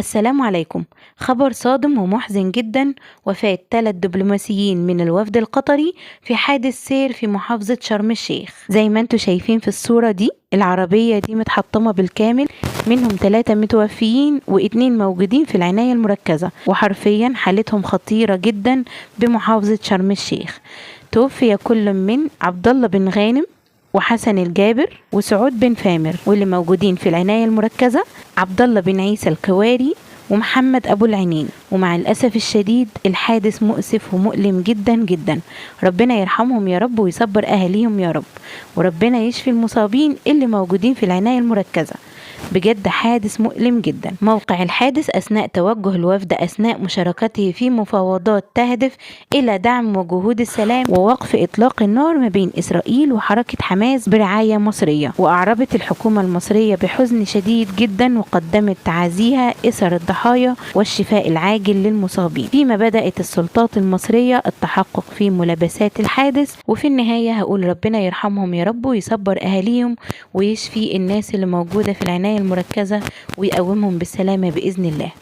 السلام عليكم. خبر صادم ومحزن جدا: وفاة 3 دبلوماسيين من الوفد القطري في حادث سير في محافظة شرم الشيخ. زي ما انتوا شايفين في الصورة دي، العربية دي متحطمة بالكامل، منهم 3 متوفيين و2 موجودين في العناية المركزة، وحرفيا حالتهم خطيرة جدا بمحافظة شرم الشيخ. توفي كل من عبد الله بن غانم وحسن الجابر وسعود بن فامر، واللي موجودين في العناية المركزة عبد الله بن عيسى الكواري ومحمد أبو العينين. ومع الأسف الشديد الحادث مؤسف ومؤلم جدا جدا. ربنا يرحمهم يا رب ويصبر أهاليهم يا رب، وربنا يشفي المصابين اللي موجودين في العناية المركزة. بجد حادث مؤلم جدا. موقع الحادث أثناء توجه الوفد أثناء مشاركته في مفاوضات تهدف إلى دعم وجهود السلام ووقف إطلاق النار ما بين إسرائيل وحركة حماس برعاية مصرية. وأعربت الحكومة المصرية بحزن شديد جدا وقدمت تعازيها إثر الضحايا والشفاء العاجل للمصابين، فيما بدأت السلطات المصرية التحقق في ملابسات الحادث. وفي النهاية هقول ربنا يرحمهم يا رب ويصبر أهاليهم ويشفي الناس اللي موجودة في العناية المركزة ويقومهم بالسلامة بإذن الله.